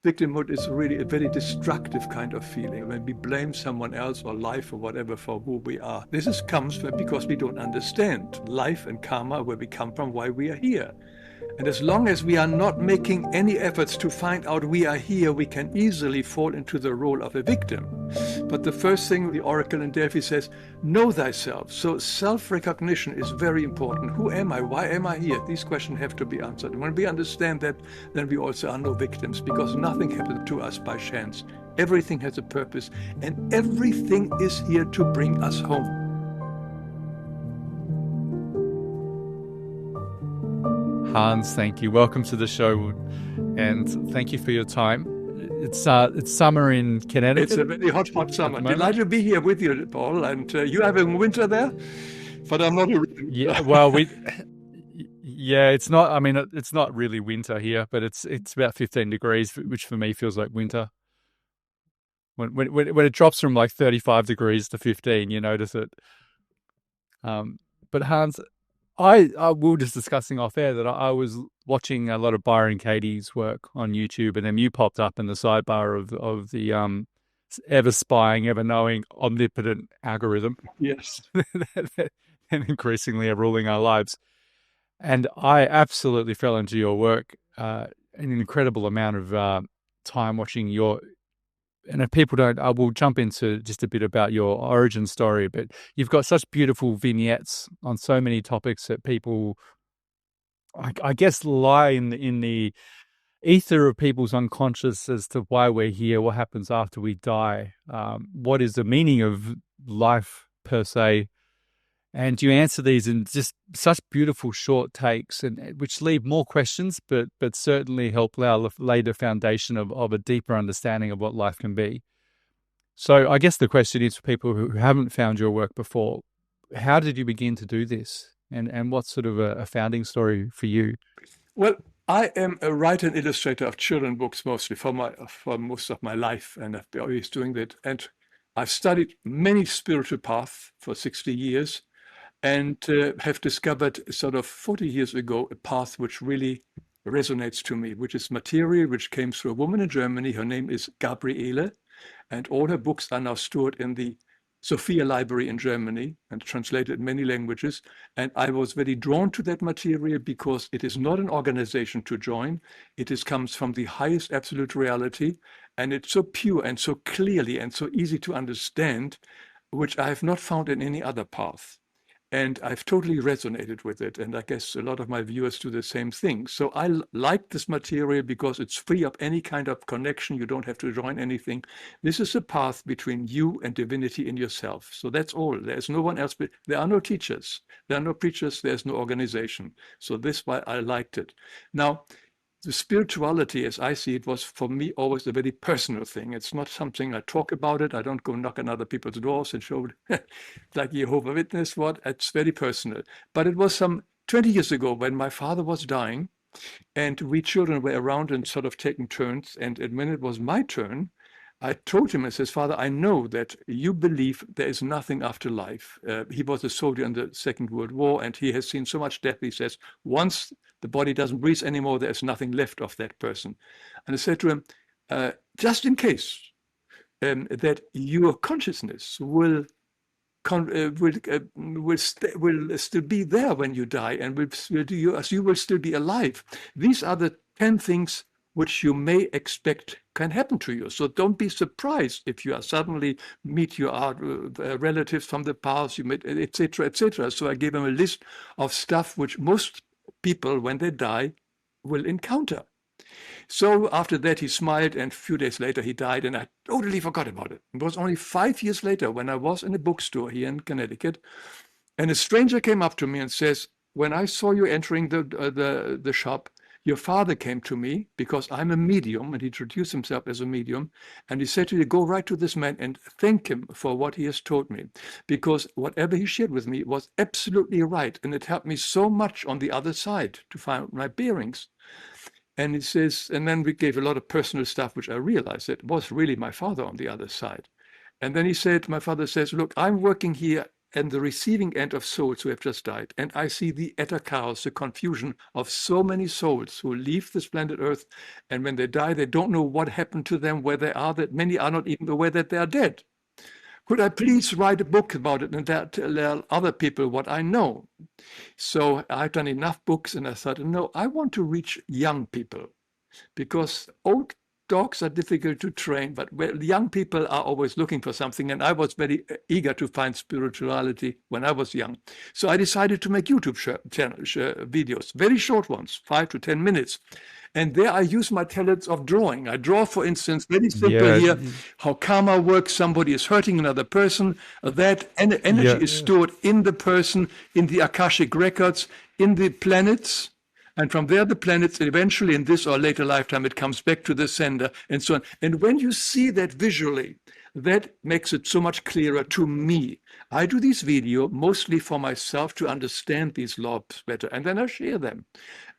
Victimhood is really a very destructive kind of feeling when we blame someone else or life or whatever for who we are. Comes because we don't understand life and karma, where we come from, why we are here. And as long as we are not making any efforts to find out we are here, we can easily fall into the role of a victim. But the first thing the oracle in Delphi says, know thyself. So self-recognition is very important. Who am I? Why am I here? These questions have to be answered. And when we understand that, then we also are no victims, because nothing happens to us by chance. Everything has a purpose, and everything is here to bring us home. Hans, thank you. Welcome to the show, and thank you for your time. It's summer in Connecticut. It's a very hot summer. Delighted to be here with you, Paul. And you having winter there? But I'm not a... Yeah, well, it's not. I mean, it's not really winter here, but it's about 15 degrees, which for me feels like winter. When it drops from like 35 degrees to 15, you notice it. But Hans, we were just discussing off air that I was watching a lot of Byron Katie's work on YouTube, and then you popped up in the sidebar of the ever spying, ever knowing, omnipotent algorithm. Yes. And increasingly are ruling our lives. And I absolutely fell into your work, an incredible amount of time watching your... And if people don't, I will jump into just a bit about your origin story, but you've got such beautiful vignettes on so many topics that people, I guess, lie in the ether of people's unconscious as to why we're here, what happens after we die, what is the meaning of life per se. And you answer these in just such beautiful short takes, and which leave more questions, but certainly help lay the foundation of a deeper understanding of what life can be. So I guess the question is, for people who haven't found your work before, how did you begin to do this? And what's sort of a founding story for you? Well, I am a writer and illustrator of children's books mostly for most of my life, and I've been always doing that. And I've studied many spiritual paths for 60 years. And have discovered sort of 40 years ago a path which really resonates to me, which is material, which came through a woman in Germany. Her name is Gabriele, and all her books are now stored in the Sophia Library in Germany and translated in many languages. And I was very drawn to that material because it is not an organization to join. Comes from the highest absolute reality, and it's so pure and so clearly and so easy to understand, which I have not found in any other path. And I've totally resonated with it. And I guess a lot of my viewers do the same thing. So I like this material because it's free of any kind of connection. You don't have to join anything. This is a path between you and divinity in yourself. So that's all. There's no one else. There are no teachers. There are no preachers. There's no organization. So this is why I liked it. Now, the spirituality, as I see it, was for me always a very personal thing. It's not something I talk about it. I don't go knock on other people's doors and show like Jehovah's Witness what. It's very personal. But it was some 20 years ago when my father was dying, and we children were around and sort of taking turns. And when it was my turn, I told him, I says, Father, I know that you believe there is nothing after life. He was a soldier in the Second World War, and he has seen so much death. He says, once the body doesn't breathe anymore, there's nothing left of that person. And I said to him, just in case that your consciousness will still be there when you die, and you will still be alive. These are the 10 things which you may expect can happen to you. So don't be surprised if you are suddenly meet your relatives from the past, you meet, etc., etc. So I gave him a list of stuff which most people, when they die, will encounter. So after that, he smiled, and a few days later, he died, and I totally forgot about it. It was only 5 years later when I was in a bookstore here in Connecticut, and a stranger came up to me and says, when I saw you entering the shop, your father came to me because I'm a medium, and he introduced himself as a medium. And he said to me, go right to this man and thank him for what he has told me, because whatever he shared with me was absolutely right. And it helped me so much on the other side to find my bearings. And he says, and then we gave a lot of personal stuff, which I realized that was really my father on the other side. And then he said, my father says, look, I'm working here and the receiving end of souls who have just died. And I see the utter chaos, the confusion of so many souls who leave this planet Earth. And when they die, they don't know what happened to them, where they are, that many are not even aware that they are dead. Could I please write a book about it and tell other people what I know? So I've done enough books and I thought, no, I want to reach young people, because old dogs are difficult to train, but young people are always looking for something. And I was very eager to find spirituality when I was young. So I decided to make YouTube videos, very short ones, 5 to 10 minutes. And there I use my talents of drawing. I draw, for instance, very simple Yeah. here, how karma works. Somebody is hurting another person. That energy is stored in the person, in the Akashic records, in the planets. And from there, the planets eventually, in this or later lifetime, it comes back to the sender and so on. And when you see that visually, that makes it so much clearer to me. I do this video mostly for myself to understand these laws better, and then I share them.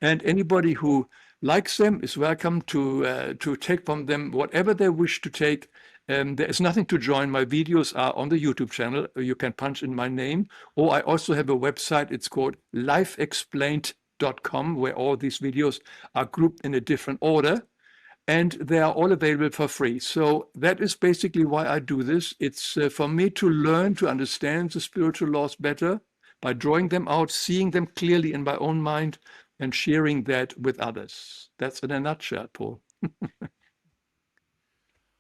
And anybody who likes them is welcome to take from them whatever they wish to take. There is nothing to join. My videos are on the YouTube channel. You can punch in my name. Or I also have a website. It's called lifeexplained.com, where all these videos are grouped in a different order. And they are all available for free. So that is basically why I do this. It's for me to learn to understand the spiritual laws better by drawing them out, seeing them clearly in my own mind, and sharing that with others. That's in a nutshell, Paul.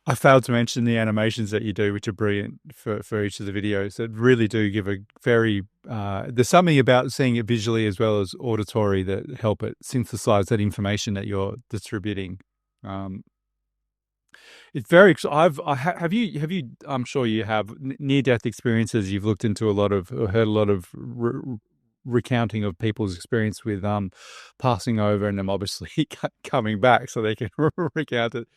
I failed to mention the animations that you do, which are brilliant for each of the videos. That really do give a very, there's something about seeing it visually as well as auditory that help it synthesize that information that you're distributing. It's very, have you, I'm sure you have near-death experiences. You've looked into a lot of, or heard a lot of recounting of people's experience with passing over and them obviously coming back so they can recount it.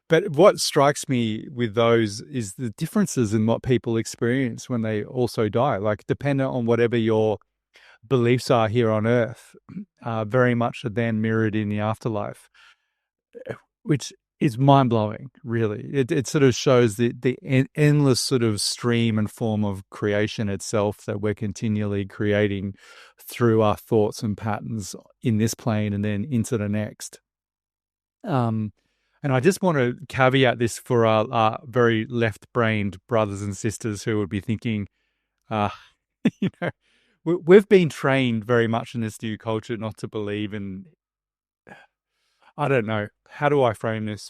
But what strikes me with those is the differences in what people experience when they also die, like dependent on whatever your beliefs are here on earth, very much are then mirrored in the afterlife, which is mind-blowing, really. It sort of shows the endless sort of stream and form of creation itself that we're continually creating through our thoughts and patterns in this plane and then into the next. And I just want to caveat this for our very left-brained brothers and sisters who would be thinking, you know, we've been trained very much in this new culture not to believe in, I don't know, how do I frame this?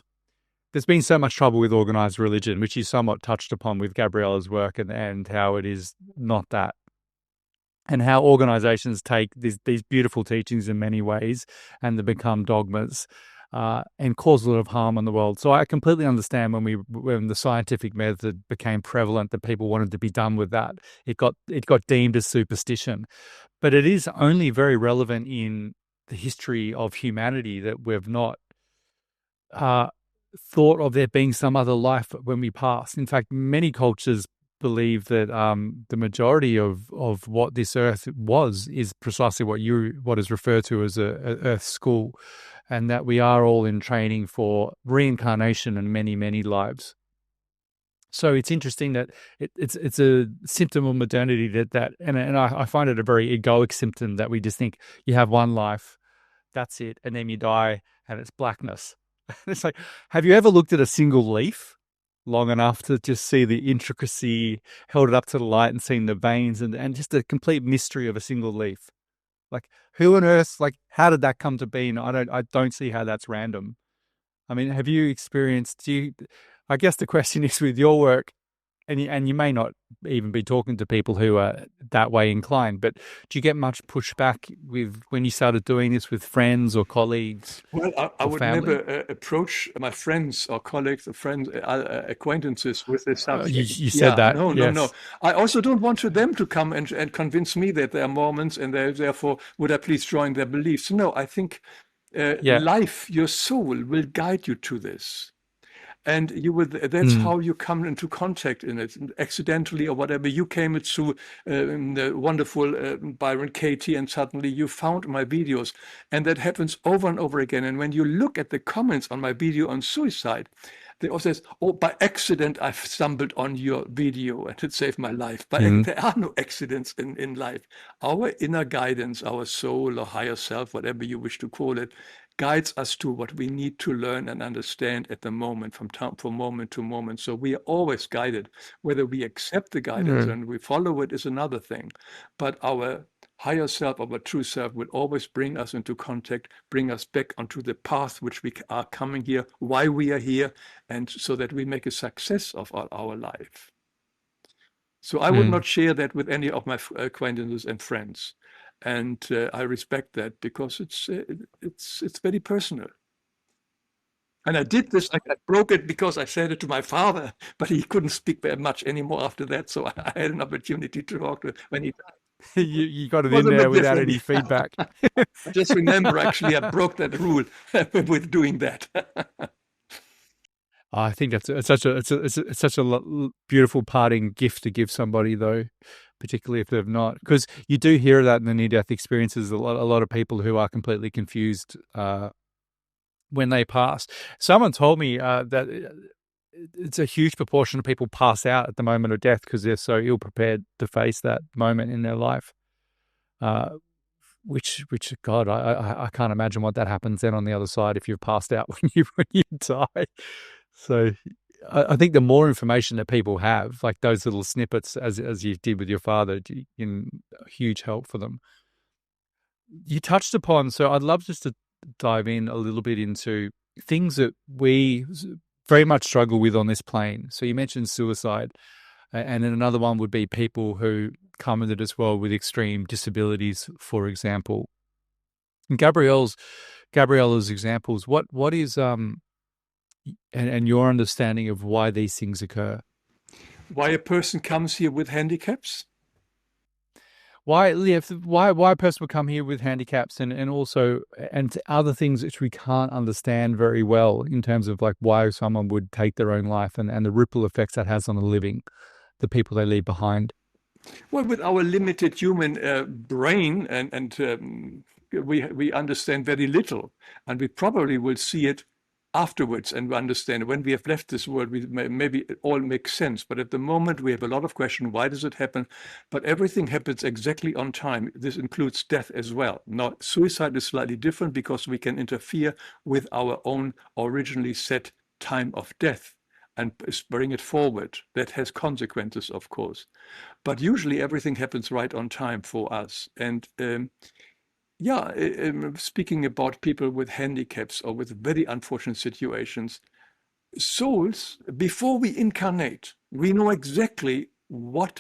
There's been so much trouble with organized religion, which you somewhat touched upon with Gabriele's work, and how it is not that. And how organizations take these beautiful teachings in many ways and they become dogmas. And cause a lot of harm in the world. So I completely understand when the scientific method became prevalent that people wanted to be done with that. It got deemed as superstition, but it is only very relevant in the history of humanity that we've not thought of there being some other life when we pass. In fact, many cultures believe that the majority of what this earth is precisely what is referred to as a earth school, and that we are all in training for reincarnation in many, many lives. So it's interesting that it's a symptom of modernity and I find it a very egoic symptom that we just think you have one life, that's it, and then you die and it's blackness. It's like, have you ever looked at a single leaf long enough to just see the intricacy, held it up to the light and seen the veins and just the complete mystery of a single leaf? Like, who on earth, like, how did that come to be? And I don't see how that's random. I mean, have you experienced, I guess the question is with your work, and you may not even be talking to people who are that way inclined, but do you get much pushback when you started doing this with friends or colleagues? Well, I would family? never approach my friends or colleagues or friends, acquaintances with this subject. You said that. No, yes. no. I also don't want them to come and convince me that they are Mormons and therefore would I please join their beliefs. No, I think life, your soul will guide you to this. And that's how you come into contact in it, accidentally or whatever. You came to the wonderful Byron Katie, and suddenly you found my videos. And that happens over and over again. And when you look at the comments on my video on suicide, They also say, oh, by accident, I've stumbled on your video and it saved my life. But Mm. there are no accidents in life. Our inner guidance, our soul or higher self, whatever you wish to call it, guides us to what we need to learn and understand at the moment, from moment to moment. So we are always guided. Whether we accept the guidance Mm. and we follow it is another thing. But our higher self, our true self, will always bring us into contact, bring us back onto the path which we are coming here, why we are here, and so that we make a success of our life. So I would Mm. not share that with any of my acquaintances and friends, and I respect that because it's very personal. And I did this. I broke it because I said it to my father, but he couldn't speak very much anymore after that. So I had an opportunity to talk to him when he died. You got It it was in a there bit without different. any feedback. I just remember, actually, I broke that rule with doing that. I think that's it's such a beautiful parting gift to give somebody, though, particularly if they've not, because you do hear that in the near-death experiences. A lot of people who are completely confused when they pass. Someone told me that it's a huge proportion of people pass out at the moment of death because they're so ill prepared to face that moment in their life. Which God, I can't imagine what that happens then on the other side if you've passed out when you die. So I think the more information that people have, like those little snippets, as you did with your father, in huge help for them. You touched upon, so I'd love just to dive in a little bit into things that we very much struggle with on this plane. So you mentioned suicide, and then another one would be people who come into this world with extreme disabilities, for example. And Gabriele's examples, what is and your understanding of why these things occur? Why a person comes here with handicaps? Why a person would come here with handicaps and also and other things which we can't understand very well in terms of like why someone would take their own life and the ripple effects that has on the living, the people they leave behind. Well, with our limited human brain, and we understand very little, and we probably will see it afterwards and understand when we have left this world. Maybe it all makes sense, but at the moment we have a lot of questions. Why does it happen? But everything happens exactly on time. This includes death as well. Now, suicide is slightly different because we can interfere with our own originally set time of death and bring it forward. That has consequences, of course. But usually everything happens right on time for us. And yeah, speaking about people with handicaps or with very unfortunate situations, souls, before we incarnate, we know exactly what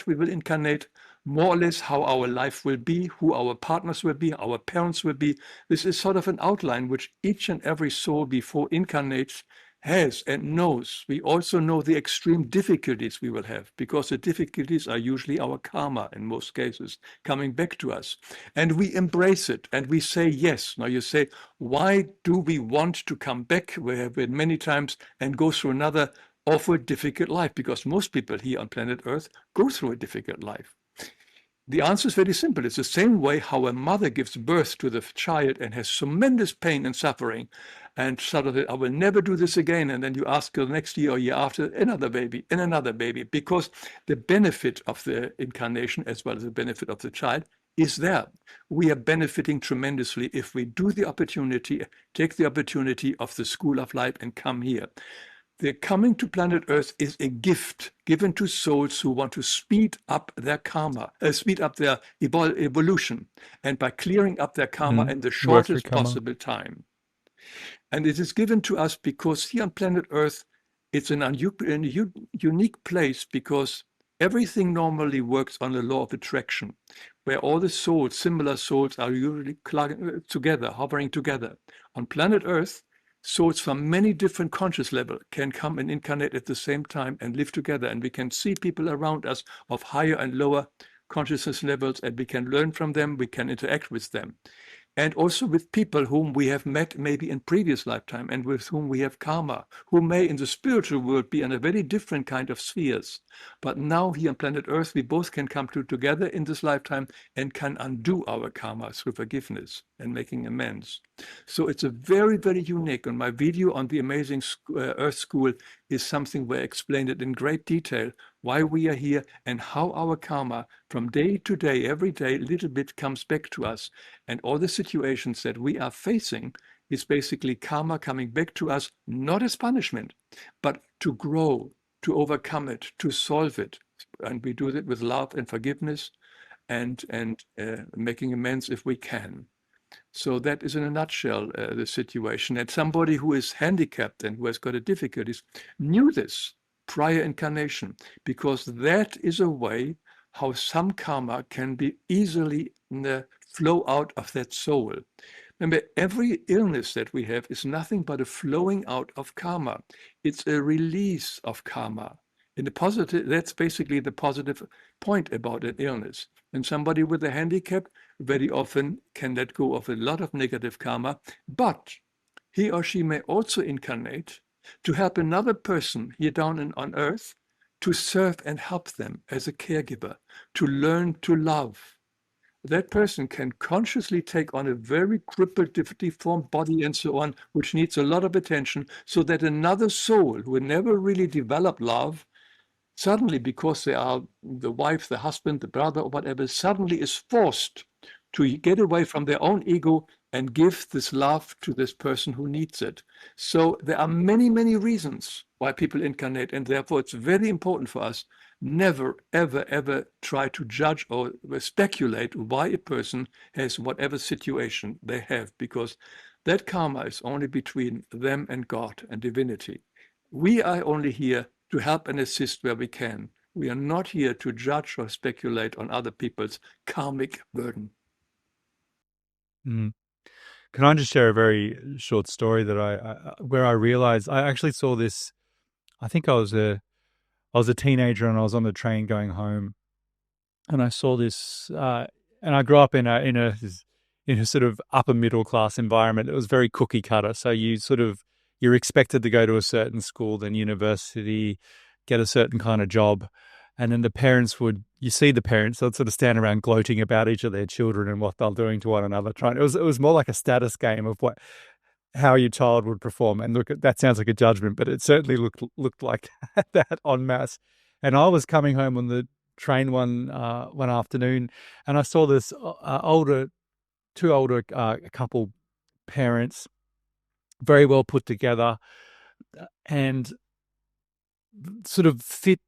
we will incarnate, more or less how our life will be, who our partners will be, our parents will be. This is sort of an outline which each and every soul before incarnates has and knows. We also know the extreme difficulties we will have, because the difficulties are usually our karma in most cases coming back to us. And we embrace it and we say yes. Now you say, why do we want to come back? We have been many times and go through another awful, difficult life, because most people here on planet Earth go through a difficult life. The answer is very simple. It's the same way how a mother gives birth to the child and has tremendous pain and suffering, and suddenly, I will never do this again. And then you ask her the next year or year after, another baby and another baby, because the benefit of the incarnation as well as the benefit of the child is there. We are benefiting tremendously if we do the opportunity, take the opportunity of the school of life and come here. The coming to planet Earth is a gift given to souls who want to speed up their karma, speed up their evolution, and by clearing up their karma in the Work for shortest karma. possible time. And it is given to us because here on planet Earth, it's a unique place, because everything normally works on the law of attraction, where all the souls, similar souls, are usually together, hovering together. On planet Earth, souls from many different conscious levels can come and incarnate at the same time and live together. And we can see people around us of higher and lower consciousness levels, and we can learn from them, we can interact with them. and also with people whom we have met maybe in previous lifetime and with whom we have karma, who may in the spiritual world be in a very different kind of spheres. But now here on planet Earth, we both can come together in this lifetime and can undo our karma through forgiveness and making amends. So it's a very, very unique. And my video on the amazing Earth School is something where I explained it in great detail, why we are here and how our karma from day to day, every day, a little bit comes back to us. And all the situations that we are facing is basically karma coming back to us, not as punishment, but to grow, to overcome it, to solve it. And we do that with love and forgiveness and making amends if we can. So that is in a nutshell the situation. And somebody who is handicapped and who has got a difficulties knew this prior incarnation, because that is a way how some karma can be easily flow out of that soul. Remember, every illness that we have is nothing but a flowing out of karma. It's a release of karma. In the positive, that's basically the positive point about an illness. And somebody with a handicap very often can let go of a lot of negative karma, but he or she may also incarnate to help another person here down on earth to serve and help them as a caregiver, to learn to love. That person can consciously take on a very crippled, deformed body and so on, which needs a lot of attention, so that another soul who never really developed love, suddenly, because they are the wife, the husband, the brother, or whatever, suddenly is forced to get away from their own ego and give this love to this person who needs it. So there are many, many reasons why people incarnate, and therefore it's very important for us never, ever, ever try to judge or speculate why a person has whatever situation they have, because that karma is only between them and God and divinity. We are only here to help and assist where we can. We are not here to judge or speculate on other people's karmic burden. Mm. Can I just share a very short story that where I realized I actually saw this. I think I was a teenager and I was on the train going home, and I saw this. And I grew up in a sort of upper middle class environment. It was very cookie cutter. So you're expected to go to a certain school, then university, get a certain kind of job, and then you see the parents, they'd sort of stand around gloating about each of their children and what they're doing to one another. It was more like a status game of how your child would perform. And look, that sounds like a judgment, but it certainly looked like that en masse. And I was coming home on the train one afternoon, and I saw this two older couple parents, very well put together, and sort of fit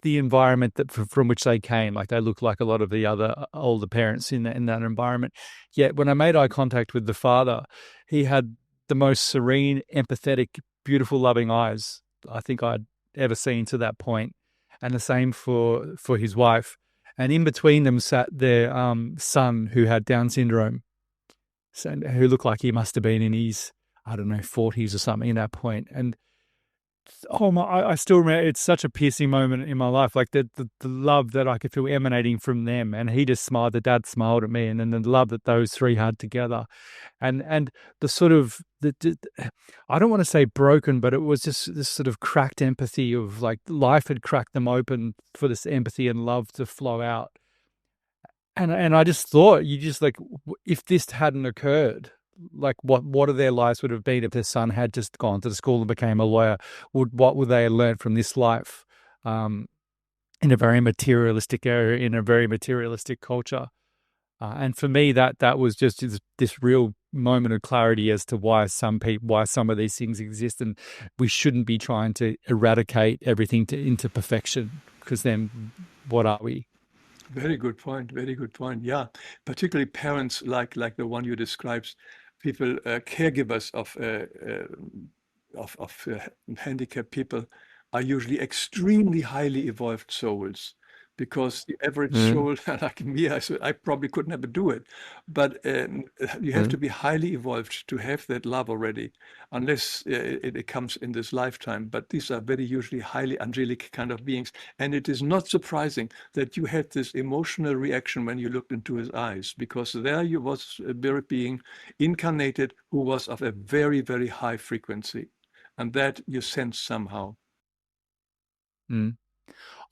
the environment from which they came. Like they looked like a lot of the other older parents in that environment. Yet when I made eye contact with the father, he had the most serene, empathetic, beautiful, loving eyes I think I'd ever seen to that point. And the same for his wife. And in between them sat their son who had Down syndrome, who looked like he must have been in his, I don't know, 40s or something at that point. And I still remember, it's such a piercing moment in my life, like the love that I could feel emanating from them. And he just smiled, the dad smiled at me, and then the love that those three had together. And the sort of, I don't want to say broken, but it was just this sort of cracked empathy of like life had cracked them open for this empathy and love to flow out. And I just thought, if this hadn't occurred, like what of their lives would have been if their son had just gone to the school and became a lawyer? What would they have learned from this life, in a very materialistic area, in a very materialistic culture? And for me, that was just this real moment of clarity as to why some of these things exist, and we shouldn't be trying to eradicate everything into perfection, because then what are we? Very good point. Very good point. Yeah, particularly parents like the one you described, people, caregivers of handicapped people are usually extremely highly evolved souls. because the average Mm, soul, like me, I probably could never do it. But you have to mm, be highly evolved to have that love already, unless it comes in this lifetime. But these are very usually highly angelic kind of beings. And it is not surprising that you had this emotional reaction when you looked into his eyes, because there you was a spirit being incarnated who was of a very, very high frequency. And that you sense somehow. mm.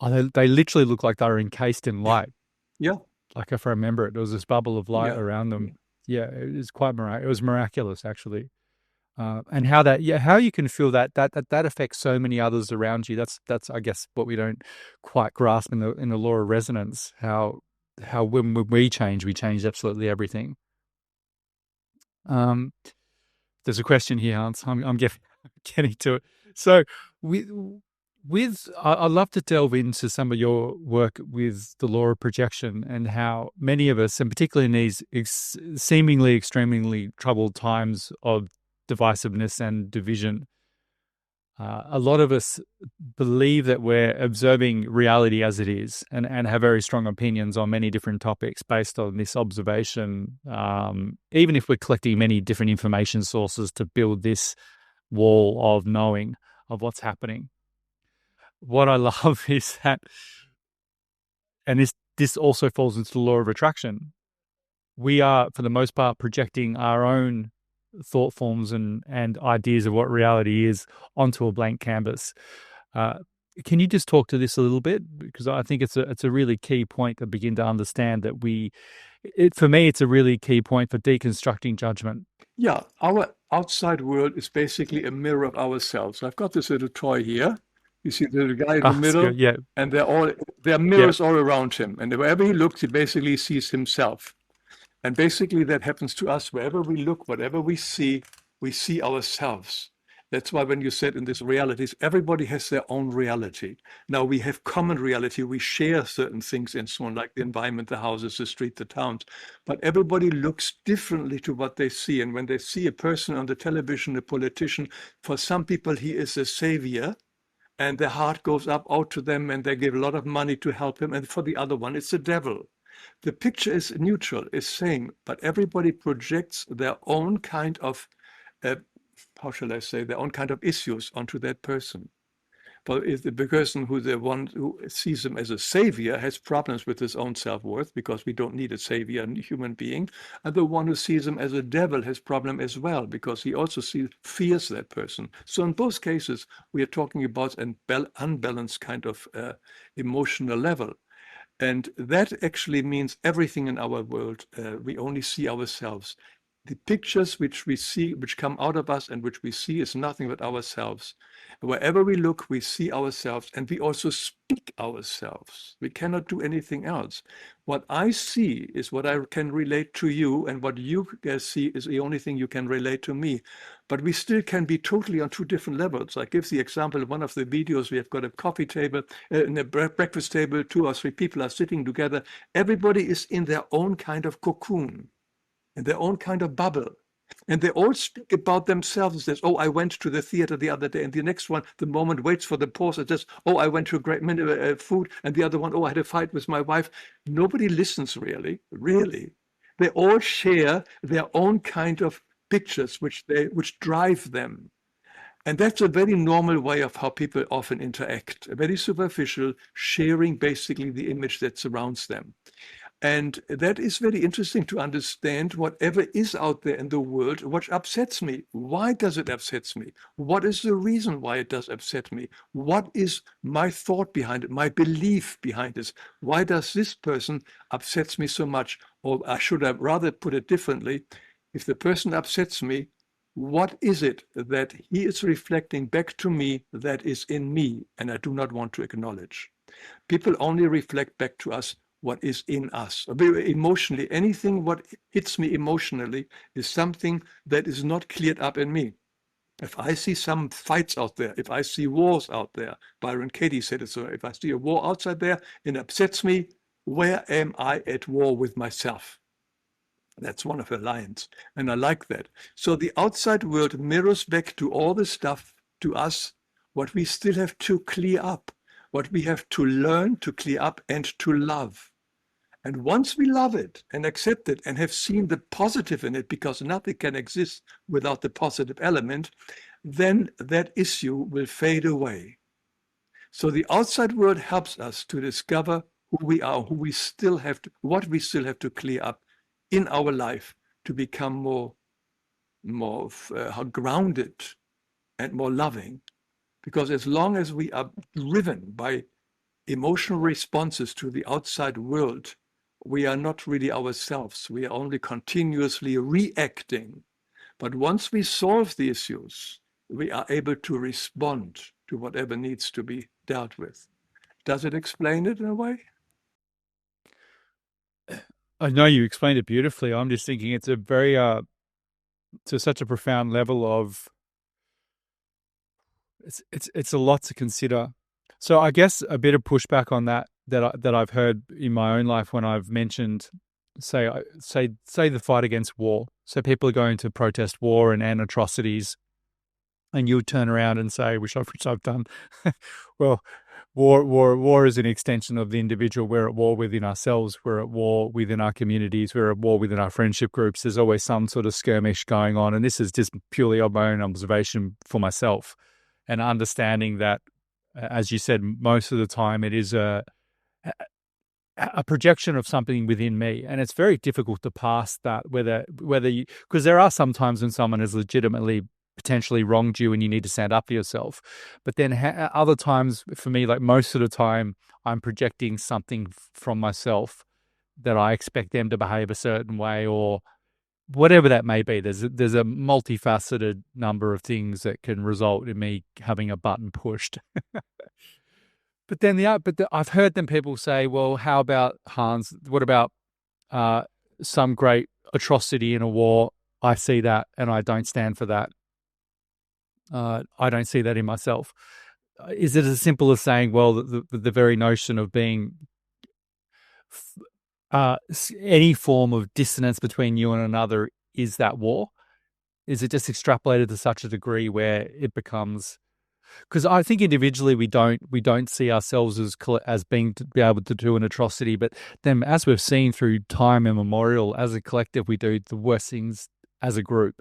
Oh, they literally look like they were encased in light. Yeah, Like if I remember it, there was this bubble of light yeah. around them. Yeah, it was quite it was miraculous actually. And how that, yeah, how you can feel that affects so many others around you. That's I guess what we don't quite grasp in the law of resonance. How when we change absolutely everything. Um, there's a question here, Hans. I'm getting to it. So with I'd love to delve into some of your work with the law of projection and how many of us, and particularly in these seemingly extremely troubled times of divisiveness and division, a lot of us believe that we're observing reality as it is and have very strong opinions on many different topics based on this observation, even if we're collecting many different information sources to build this wall of knowing of what's happening. What I love is that, and this also falls into the law of attraction. We are, for the most part, projecting our own thought forms and ideas of what reality is onto a blank canvas. Uh, can you just talk to this a little bit? Because I think it's a really key point to begin to understand that for me, it's a really key point for deconstructing judgment. Yeah, our outside world is basically a mirror of ourselves. I've got this little toy here. You see the guy in the Ah, middle, yeah, and there are yeah. mirrors all around him. And wherever he looks, he basically sees himself. And basically that happens to us. Wherever we look, whatever we see ourselves. That's why when you said in these realities, everybody has their own reality. Now we have common reality. We share certain things and so on, like the environment, the houses, the street, the towns. But everybody looks differently to what they see. And when they see a person on the television, a politician, for some people, he is a savior and their heart goes up out to them and they give a lot of money to help him. And for the other one, it's the devil. The picture is neutral, is same, but everybody projects their own kind of, uh, how shall I say, their own kind of issues onto that person. But if the person who the one who sees him as a savior has problems with his own self-worth because we don't need a savior, a human being, and the one who sees him as a devil has problem as well because he also fears that person. So in both cases, we are talking about an unbalanced kind of emotional level. And that actually means everything in our world. We only see ourselves. The pictures which we see, which come out of us and which we see is nothing but ourselves. Wherever we look, we see ourselves and we also speak ourselves. We cannot do anything else. What I see is what I can relate to you, and what you see is the only thing you can relate to me. But we still can be totally on two different levels. I give the example of one of the videos. We have got a coffee table, in a breakfast table, two or three people are sitting together. Everybody is in their own kind of cocoon, in their own kind of bubble. And they all speak about themselves and says, oh, I went to the theater the other day. And the next one, the moment waits for the pause and says, oh, I went to a great minute food. And the other one, oh, I had a fight with my wife. Nobody listens really, really. They all share their own kind of pictures which drive them. And that's a very normal way of how people often interact, a very superficial, sharing basically the image that surrounds them. And that is very interesting to understand whatever is out there in the world, what upsets me. Why does it upset me? What is the reason why it does upset me? What is my thought behind it, my belief behind this? Why does this person upsets me so much? Or I should have rather put it differently. If the person upsets me, what is it that he is reflecting back to me that is in me and I do not want to acknowledge? People only reflect back to us what is in us. Emotionally, anything what hits me emotionally is something that is not cleared up in me. If I see some fights out there, if I see wars out there, Byron Katie said it so, if I see a war outside there and it upsets me, where am I at war with myself? That's one of her lines. And I like that. So the outside world mirrors back to all the stuff to us, what we still have to clear up, what we have to learn to clear up and to love. And once we love it and accept it and have seen the positive in it, because nothing can exist without the positive element, then that issue will fade away. So the outside world helps us to discover who we are, who we still have to, what we still have to clear up in our life to become more grounded and more loving. Because as long as we are driven by emotional responses to the outside world, we are not really ourselves. We are only continuously reacting. But once we solve the issues, we are able to respond to whatever needs to be dealt with. Does it explain it in a way? I know you explained it beautifully. I'm just thinking it's a very, to such a profound level of, it's a lot to consider. So I guess a bit of pushback on that I've heard in my own life when I've mentioned, say the fight against war. So people are going to protest war and atrocities, and you would turn around and say, which I've done. Well, war is an extension of the individual. We're at war within ourselves. We're at war within our communities. We're at war within our friendship groups. There's always some sort of skirmish going on. And this is just purely on my own observation for myself, and understanding that, as you said, most of the time it is a projection of something within me, and it's very difficult to pass that, whether you, because there are some times when someone has legitimately potentially wronged you and you need to stand up for yourself, but then other times, for me, like most of the time, I'm projecting something from myself that I expect them to behave a certain way, or whatever that may be. There's a multifaceted number of things that can result in me having a button pushed. But then I've heard them people say, well, how about, Hans, what about some great atrocity in a war? I see that and I don't stand for that. I don't see that in myself. Is it as simple as saying, well, the very notion of being any form of dissonance between you and another is that war? Is it just extrapolated to such a degree where it becomes... Because I think individually we don't see ourselves as being to be able to do an atrocity, but then, as we've seen through time immemorial, as a collective we do the worst things as a group.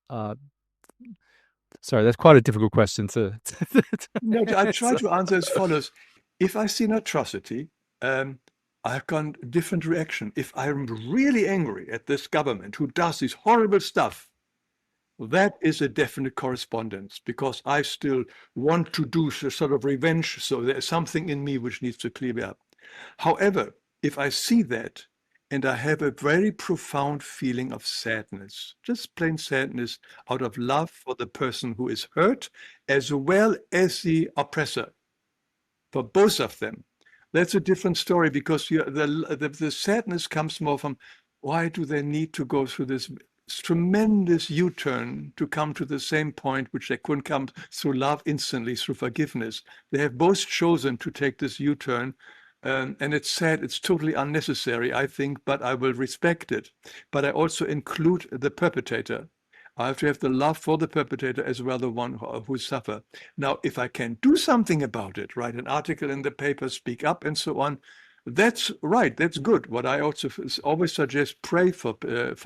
Sorry, that's quite a difficult question to No, I try to answer as follows. If I see an atrocity, I've got a different reaction. If I'm really angry at this government who does this horrible stuff, that is a definite correspondence, because I still want to do sort of revenge. So there's something in me which needs to clear up. However, if I see that and I have a very profound feeling of sadness, just plain sadness, out of love for the person who is hurt as well as the oppressor, for both of them, that's a different story, because the sadness comes more from, why do they need to go through this tremendous U-turn to come to the same point which they couldn't come through love instantly, through forgiveness? They have both chosen to take this U-turn, and it's sad, it's totally unnecessary, I think, but I will respect it. But I also include the perpetrator. I have to have the love for the perpetrator as well, the one who suffer. Now, if I can do something about it, write an article in the paper, speak up, and so on, that's right, that's good. What I also always suggest, pray for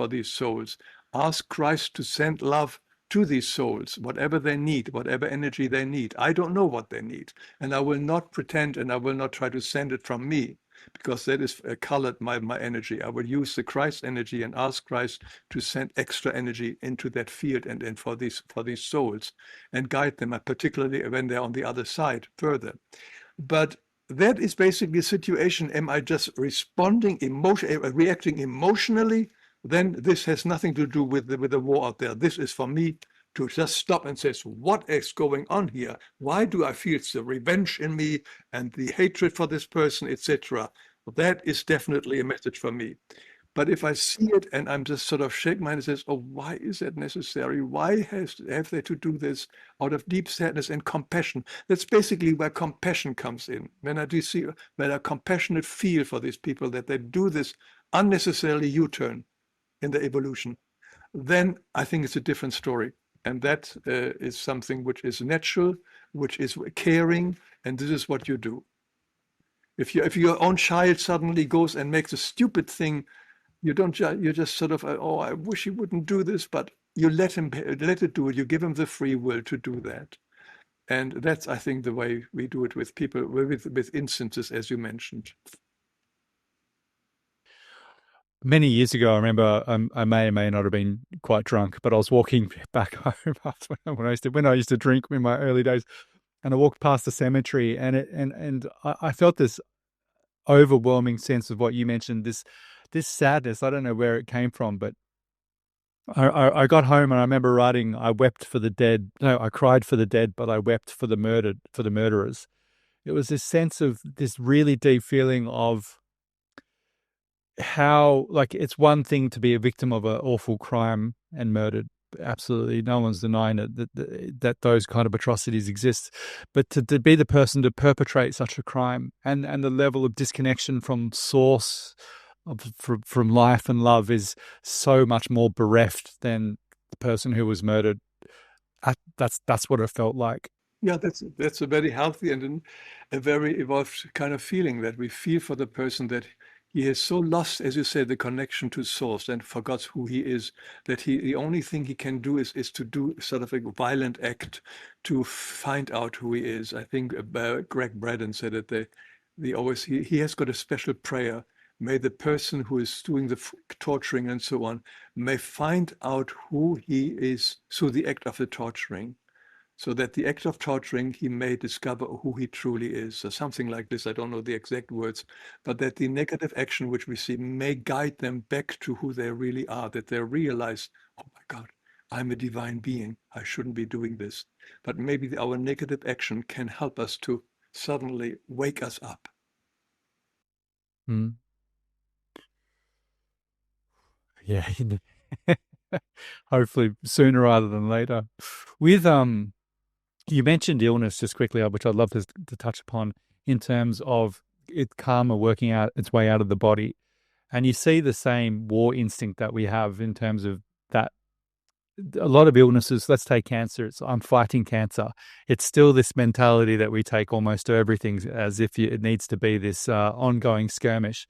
these souls. Ask Christ to send love to these souls, whatever they need, whatever energy they need. I don't know what they need, and I will not pretend, and I will not try to send it from me, because that is colored my energy. I will use the Christ energy and ask Christ to send extra energy into that field and for these souls, and guide them, particularly when they're on the other side further. But that is basically a situation. Am I just reacting emotionally? Then this has nothing to do with the war out there. This is for me to just stop and say, what is going on here? Why do I feel the revenge in me and the hatred for this person, etc.? That is definitely a message for me. But if I see it and I'm just sort of shake my head and says, oh, why is that necessary? Why have they to do this out of deep sadness and compassion? That's basically where compassion comes in. When I compassionate feel for these people, that they do this unnecessarily U-turn in the evolution, then I think it's a different story. And that is something which is natural, which is caring, and this is what you do. If your own child suddenly goes and makes a stupid thing, you don't you just sort of, oh, I wish he wouldn't do this, but you let it do it. You give him the free will to do that. And that's, I think, the way we do it with people, with instances, as you mentioned. Many years ago, I remember I may or may not have been quite drunk, but I was walking back home after when I used to drink in my early days, and I walked past the cemetery, and I felt this overwhelming sense of what you mentioned, this sadness. I don't know where it came from, but I got home and I remember writing, I wept for the dead. No, I cried for the dead, but I wept for the murderers. It was this sense of this really deep feeling of how, like, it's one thing to be a victim of an awful crime and murdered. Absolutely, no one's denying it, that those kind of atrocities exist. But to be the person to perpetrate such a crime, and the level of disconnection from source, from life and love, is so much more bereft than the person who was murdered. That's what it felt like. Yeah, that's a very healthy and a very evolved kind of feeling, that we feel for the person that he has so lost, as you said, the connection to source, and forgot who he is, that the only thing he can do is to do sort of a violent act to find out who he is. I think Greg Braden said it. He has got a special prayer. May the person who is doing the torturing and so on may find out who he is through the act of the torturing, so that the act of torturing, he may discover who he truly is, or something like this. I don't know the exact words, but that the negative action which we see may guide them back to who they really are, that they realize, oh my God, I'm a divine being. I shouldn't be doing this. But maybe our negative action can help us to suddenly wake us up. Mm. Yeah. Hopefully sooner rather than later. With you mentioned illness just quickly, which I'd love to touch upon, in terms of karma working out its way out of the body. And you see the same war instinct that we have in terms of that. A lot of illnesses, let's take cancer, I'm fighting cancer. It's still this mentality that we take almost to everything as if it needs to be this ongoing skirmish.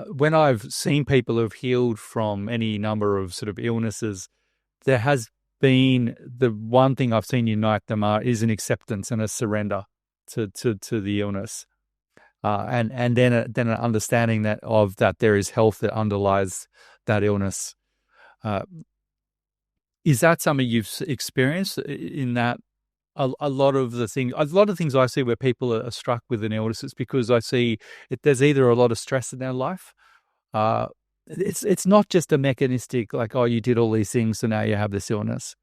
When I've seen people who've healed from any number of sort of illnesses, there has been, the one thing I've seen unite them is an acceptance and a surrender to the illness, and then an understanding that there is health that underlies that illness. Is that something you've experienced, in that a lot of things I see where people are struck with an illness, it's because I see there's either a lot of stress in their life. It's not just a mechanistic, like, oh, you did all these things, so now you have this illness.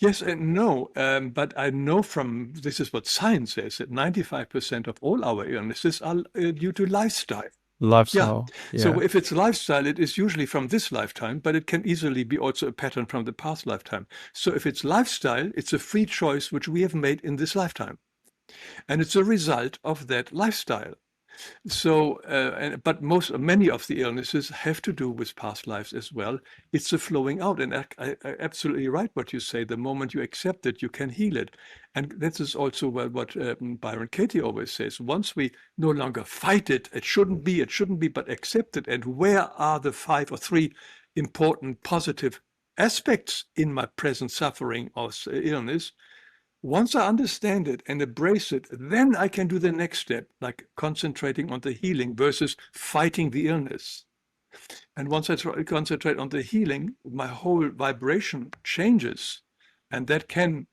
Yes and no, but I know this is what science says, that 95% of all our illnesses are due to lifestyle. Lifestyle. Yeah. So if it's lifestyle, it is usually from this lifetime, but it can easily be also a pattern from the past lifetime. So if it's lifestyle, it's a free choice which we have made in this lifetime. And it's a result of that lifestyle. So, but many of the illnesses have to do with past lives as well. It's a flowing out, and I absolutely right what you say. The moment you accept it, you can heal it, and this is also what Byron Katie always says. Once we no longer fight it, it shouldn't be, but accept it. And where are the 5 or 3 important positive aspects in my present suffering or illness? Once I understand it and embrace it, then I can do the next step, like concentrating on the healing versus fighting the illness. And once I concentrate on the healing, my whole vibration changes, and that can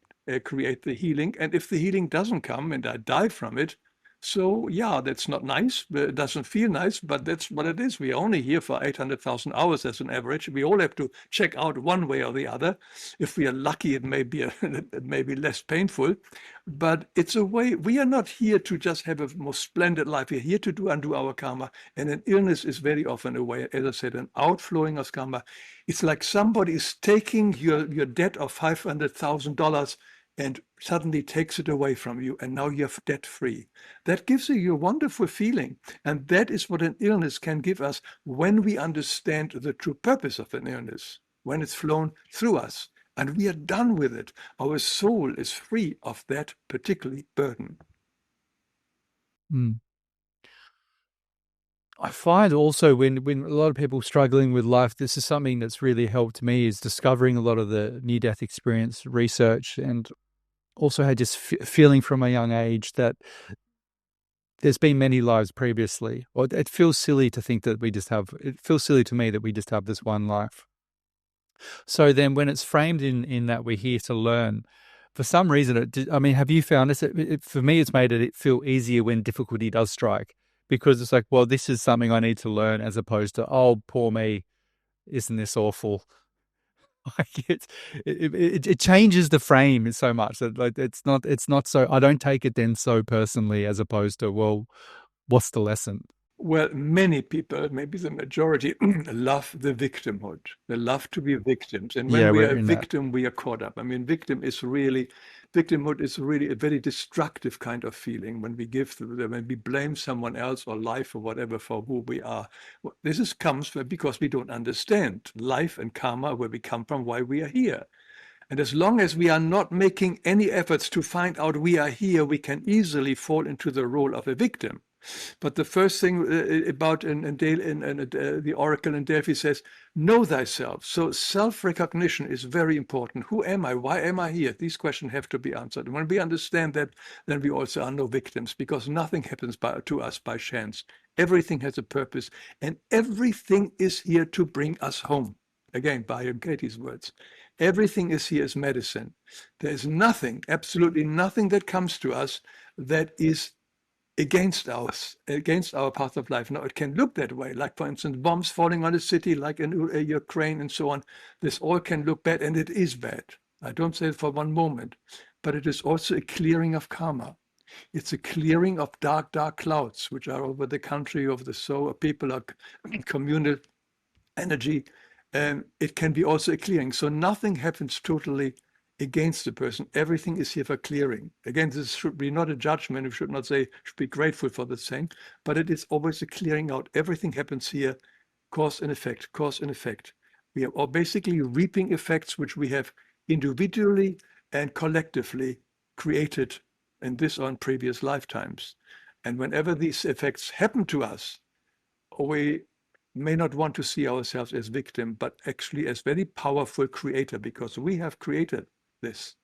create the healing. And if the healing doesn't come and I die from it, so yeah, that's not nice. It doesn't feel nice, but that's what it is. We are only here for 800,000 hours as an average. We all have to check out one way or the other. If we are lucky, it may be it may be less painful, but it's a way. We are not here to just have a more splendid life. We're here to undo our karma. And an illness is very often a way, as I said, an outflowing of karma. It's like somebody is taking your debt of $500,000 and suddenly takes it away from you, and now you're debt free. That gives you a wonderful feeling, and that is what an illness can give us when we understand the true purpose of an illness, when it's flown through us. and we are done with it. Our soul is free of that particular burden. Mm. I find also when a lot of people struggling with life, this is something that's really helped me, is discovering a lot of the near-death experience research, and also had just feeling from a young age that there's been many lives previously. Or it feels silly to think that it feels silly to me that we just have this one life. So then when it's framed in that we're here to learn, for some reason, I mean, have you found this? For me, it's made it feel easier when difficulty does strike, because it's like, well, this is something I need to learn, as opposed to, oh, poor me, isn't this awful? Like it changes the frame so much that, like, it's not so, I don't take it then so personally, as opposed to, well, what's the lesson? Well, many people, maybe the majority, love the victimhood. They love to be victims. And when Yeah, we we're are a in that. victim, we are caught up. I mean, victimhood is really a very destructive kind of feeling when we when we blame someone else or life or whatever for who we are. Comes because we don't understand life and karma, where we come from, why we are here. And as long as we are not making any efforts to find out we are here, we can easily fall into the role of a victim. But the first thing about the oracle in Delphi says, know thyself. So self-recognition is very important. Who am I? Why am I here? These questions have to be answered. And when we understand that, then we also are no victims, because nothing happens to us by chance. Everything has a purpose, and everything is here to bring us home. Again, Byron Katie's words. Everything is here as medicine. There is nothing, absolutely nothing that comes to us that is against our path of life. Now, it can look that way, like, for instance, bombs falling on a city, like in Ukraine and so on. This all can look bad, and it is bad. I don't say it for one moment, but it is also a clearing of karma. It's a clearing of dark, dark clouds, which are over the country, of the soul. People are communal energy. It can be also a clearing. So nothing happens totally against the person. Everything is here for clearing. Again, this should be not a judgment. We should not say, should be grateful for the thing, but it is always a clearing out. Everything happens here, cause and effect, cause and effect. We are basically reaping effects which we have individually and collectively created in this or in previous lifetimes. And whenever these effects happen to us, we may not want to see ourselves as victim, but actually as very powerful creator, because we have created this.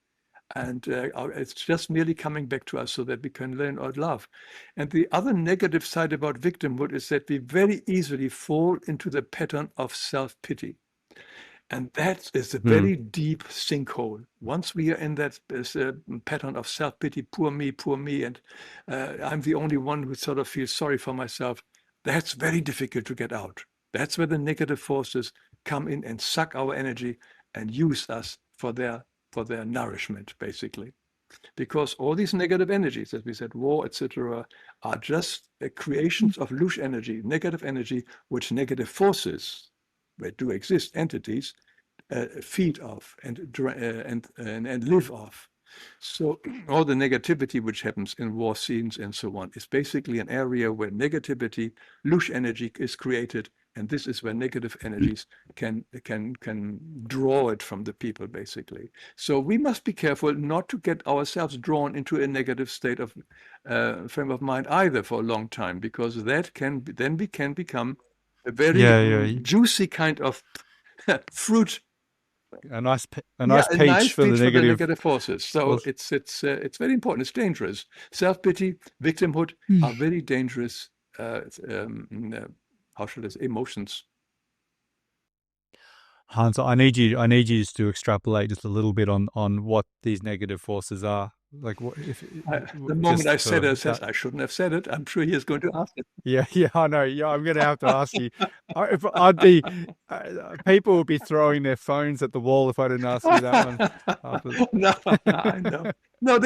And it's just merely coming back to us so that we can learn our love. And the other negative side about victimhood is that we very easily fall into the pattern of self-pity. And that is a very deep sinkhole. Once we are in that pattern of self-pity, poor me, and I'm the only one who sort of feels sorry for myself, that's very difficult to get out. That's where the negative forces come in and suck our energy and use us for their nourishment, basically. Because all these negative energies, as we said, war, etc., are just creations of loose energy, negative energy, which negative forces, where do exist entities, feed off and live off. So all the negativity which happens in war scenes and so on is basically an area where negativity, loose energy is created, and this is where negative energies can draw it from the people, basically. So we must be careful not to get ourselves drawn into a negative state of frame of mind either for a long time, because that can become a very Yeah. juicy kind of fruit. A nice Yeah, a peach nice for the speech for the negative. negative forces. So Well, it's very important. It's dangerous. Self-pity, victimhood are very dangerous. How should I say, emotions. Hans, I need you just to extrapolate just a little bit on what these negative forces are. Like, what if The moment just I said for it, I says that? I shouldn't have said it. I'm sure he is going to ask it. Yeah, I know. Yeah, I'm gonna have to ask you. If I'd be, people would be throwing their phones at the wall if I didn't ask you that one. After, No, I know. No,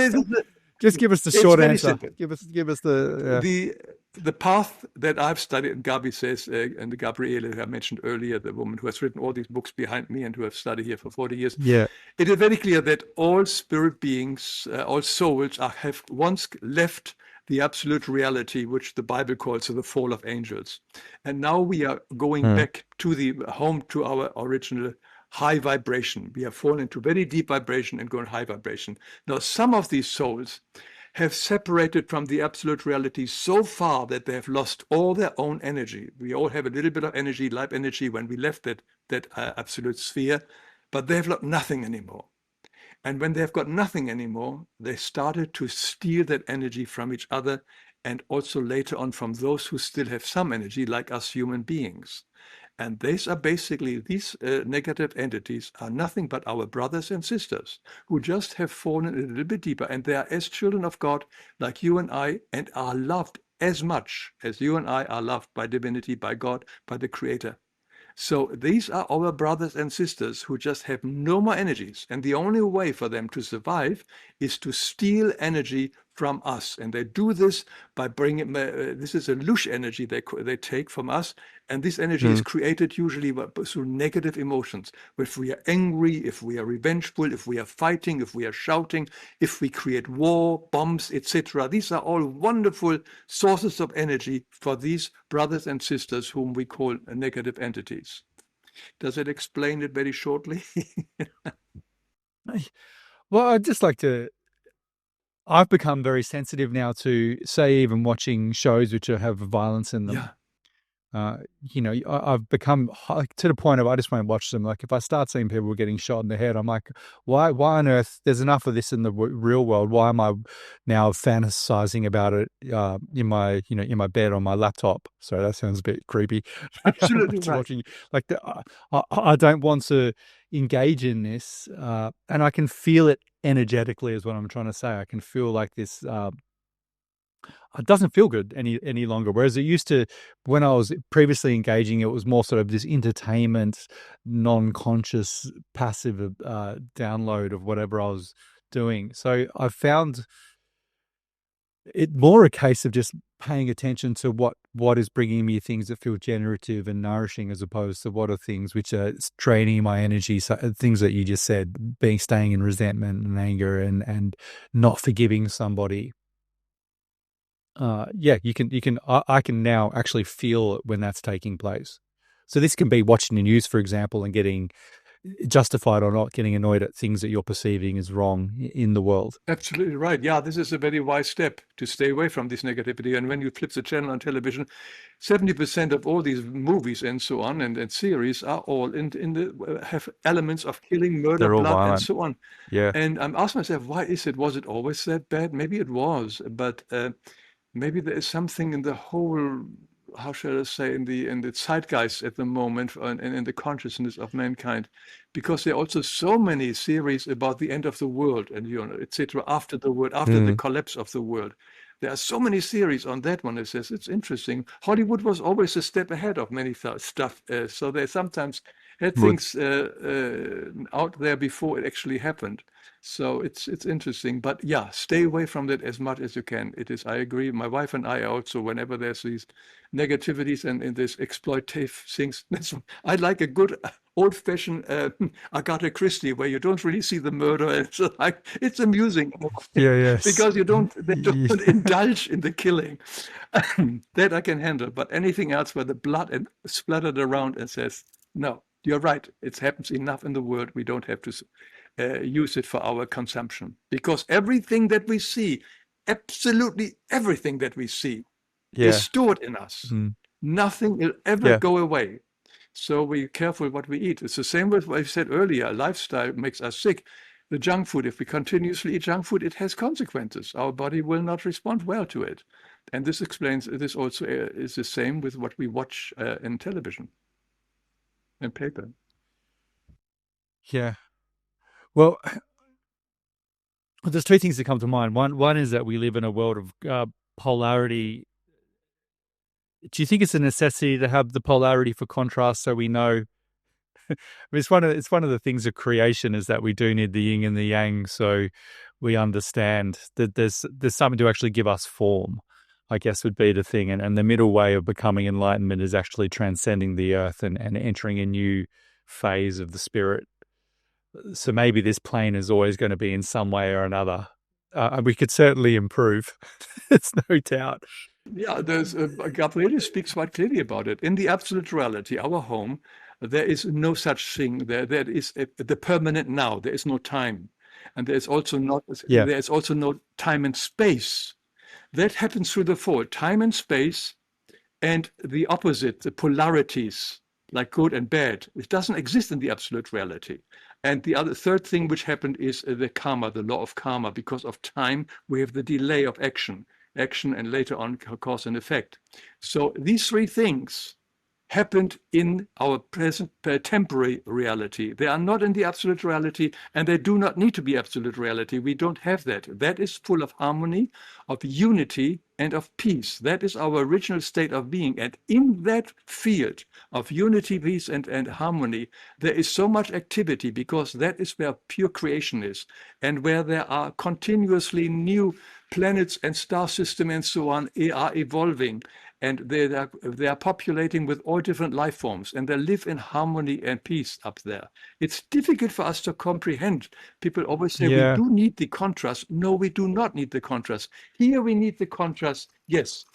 just give us the it's short very answer. simple. Give us the. The path that I've studied, and Gabi says, and Gabriele, who I mentioned earlier, the woman who has written all these books behind me and who have studied here for 40 years, Yeah. it is very clear that all spirit beings, all souls have once left the absolute reality, which the Bible calls the fall of angels. And now we are going back to the home, to our original high vibration. We have fallen into very deep vibration and gone high vibration. Now, some of these souls have separated from the absolute reality so far that they have lost all their own energy. We all have a little bit of energy, life energy, when we left that absolute sphere, but they have got nothing anymore. And when they've got nothing anymore, they started to steal that energy from each other, and also later on from those who still have some energy, like us human beings. And these are basically, these negative entities are nothing but our brothers and sisters who just have fallen a little bit deeper. And they are as children of God, like you and I, and are loved as much as you and I are loved by divinity, by God, by the Creator. So these are our brothers and sisters who just have no more energies. And the only way for them to survive is to steal energy from us. And they do this by bringing, this is a lush energy they take from us. And this energy is created usually through negative emotions. If we are angry, if we are revengeful, if we are fighting, if we are shouting, if we create war, bombs, etc. These are all wonderful sources of energy for these brothers and sisters whom we call negative entities. Does it explain it very shortly? Well, I'd just like to. I've become very sensitive now to, say, even watching shows which have violence in them. Yeah. I've become to the point of I just won't watch them. Like if I start seeing people getting shot in the head, I'm like, why on earth? There's enough of this in the real world. Why am I now fantasizing about it in my bed on my laptop? Sorry, that sounds a bit creepy. Absolutely right. Watching like I don't want to engage in this, and I can feel it energetically, is what I'm trying to say. I can feel like this. It doesn't feel good any longer. Whereas it used to, when I was previously engaging, it was more sort of this entertainment, non-conscious, passive download of whatever I was doing. So I found it more a case of just paying attention to what is bringing me things that feel generative and nourishing, as opposed to what are things which are draining my energy. So things that you just said, staying in resentment and anger and not forgiving somebody. I can now actually feel it when that's taking place. So this can be watching the news, for example, and getting justified or not, getting annoyed at things that you're perceiving as wrong in the world. Absolutely right. Yeah, this is a very wise step to stay away from this negativity. And when you flip the channel on television, 70% of all these movies and so on and series are all have elements of killing, murder, They're all blood, and violent. so on. Yeah. And I'm asking myself, why is it? Was it always that bad? Maybe it was, but maybe there is something in the whole, how shall I say, in the zeitgeist at the moment, and in the consciousness of mankind, because there are also so many series about the end of the world and etc. After the world, after the collapse of the world. There are so many series on that one. It says it's interesting. Hollywood was always a step ahead of many stuff, so they sometimes had things out there before it actually happened. So it's interesting, but yeah, stay away from that as much as you can. It is, I agree. My wife and I also, whenever there's these negativities and in this exploitative things, I like a good old-fashioned Agatha Christie, where you don't really see the murder. It's like it's amusing, Yes. because they don't indulge in the killing. That I can handle, but anything else where the blood and splattered around and says, no, you're right. It happens enough in the world. We don't have to use it for our consumption, because everything that we see, absolutely everything that we see, is stored in us. Nothing will ever go away. So we're careful what we eat. It's the same with what I said earlier. Lifestyle makes us sick. The junk food, if we continuously eat junk food, it has consequences. Our body will not respond well to it. And this explains, this also is the same with what we watch in television and paper. Yeah. Well, there's two things that come to mind. One is that we live in a world of polarity. Do you think it's a necessity to have the polarity for contrast, so we know? It's one of the things of creation, is that we do need the yin and the yang, so we understand that there's something to actually give us form, I guess, would be the thing. And the middle way of becoming enlightenment is actually transcending the earth and entering a new phase of the spirit. So maybe this plane is always going to be in some way or another. We could certainly improve. It's no doubt. Yeah, there's Gabriele speaks quite clearly about it. In the absolute reality, our home, There is no such thing. There is the permanent now. There is no time, and there is also not. Yeah. There is also no time and space. That happens through the four: time and space, and the opposite, the polarities, like good and bad. It doesn't exist in the absolute reality. And the third thing which happened is the karma, the law of karma. Because of time, we have the delay of action, and later on cause and effect. So these three things happened in our present temporary reality. They are not in the absolute reality, and they do not need to be absolute reality. We don't have that. That is full of harmony, of unity, and of peace. That is our original state of being. And in that field of unity, peace, and harmony, there is so much activity, because that is where pure creation is, and where there are continuously new planets and star system and so on are evolving, and they are populating with all different life forms, and they live in harmony and peace up there. It's difficult for us to comprehend. People always say we do need the contrast. No, we do not need the contrast. Here we need the contrast, yes,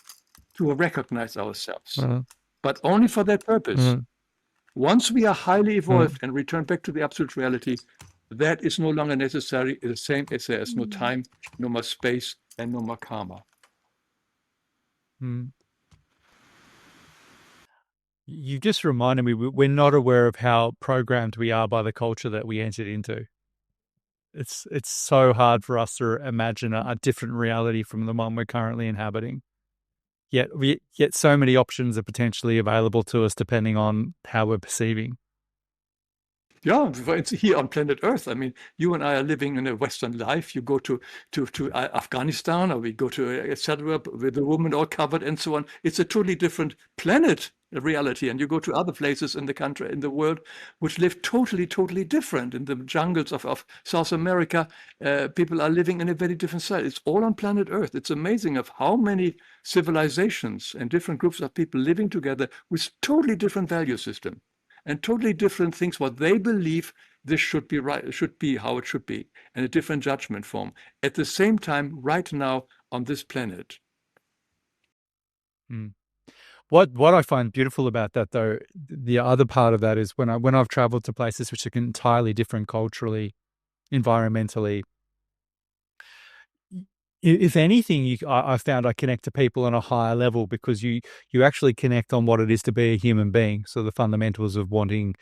to recognize ourselves, but only for that purpose. Once we are highly evolved and return back to the absolute reality, that is no longer necessary. It's the same as there is no time, no more space, and no more karma. You just reminded me, we're not aware of how programmed we are by the culture that we entered into. It's so hard for us to imagine a different reality from the one we're currently inhabiting. Yet so many options are potentially available to us depending on how we're perceiving. Yeah, it's here on planet Earth. I mean, you and I are living in a Western life. You go to Afghanistan, or we go to etc., with the woman all covered and so on. It's a totally different planet reality. And you go to other places in the country, in the world, which live totally, totally different. In the jungles of South America, people are living in a very different style. It's all on planet Earth. It's amazing of how many civilizations and different groups of people living together with totally different value system, and totally different things, what they believe this should be right, should be how it should be, and a different judgment form. At the same time, right now on this planet. What I find beautiful about that, though, the other part of that is when I've traveled to places which are entirely different culturally, environmentally. If anything, I found I connect to people on a higher level, because you actually connect on what it is to be a human being. So the fundamentals of wanting,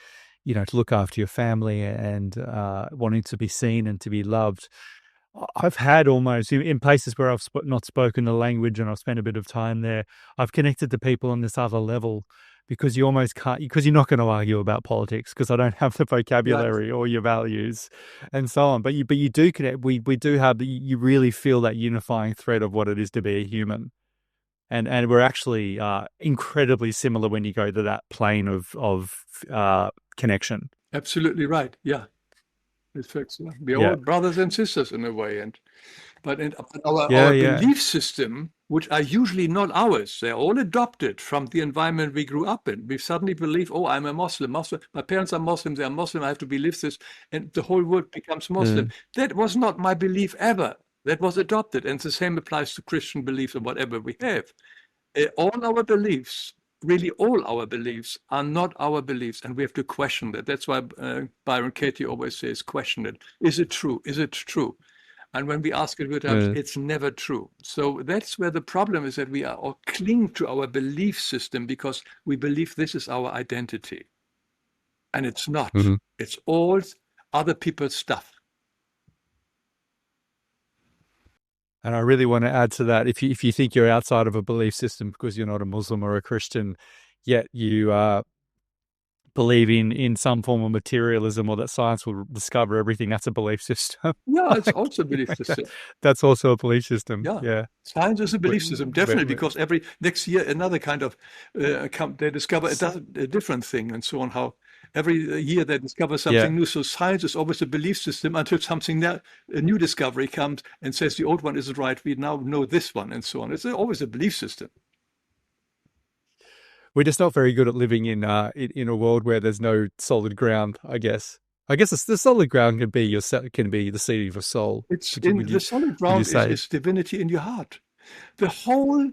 to look after your family and wanting to be seen and to be loved. I've had almost, in places where I've not spoken the language and I've spent a bit of time there, I've connected to people on this other level, because you almost can't, because you're not going to argue about politics, because I don't have the vocabulary or your values and so on. But you do connect. We do have, you really feel that unifying thread of what it is to be a human. And we're actually incredibly similar when you go to that plane of connection. Absolutely right. Yeah. We're all brothers and sisters in a way, but our belief system, which are usually not ours, they're all adopted from the environment we grew up in. We suddenly believe, oh, I'm a Muslim. My parents are Muslim. They are Muslim. I have to believe this, and the whole world becomes Muslim. That was not my belief ever. That was adopted, and the same applies to Christian beliefs and whatever we have. All our beliefs, really all our beliefs, are not our beliefs, and we have to question that. That's why Byron Katie always says, question it. Is it true? Is it true? And when we ask it, it's never true. So that's where the problem is, that we are all cling to our belief system because we believe this is our identity. And it's not. It's all other people's stuff. And I really want to add to that, if you think you're outside of a belief system because you're not a Muslim or a Christian, yet you believe in some form of materialism, or that science will discover everything, that's a belief system. Yeah, it's also a belief system. That's also a belief system. Yeah. Science is a belief system, definitely, because every next year another kind of they discover a different thing, and so on. How every year they discover something new. So science is always a belief system until something a new discovery comes and says the old one isn't right. We now know this one, and so on. It's always a belief system. We're just not very good at living in a world where there's no solid ground, I guess. I guess the solid ground can be the seat of your soul. The solid ground is divinity in your heart. The whole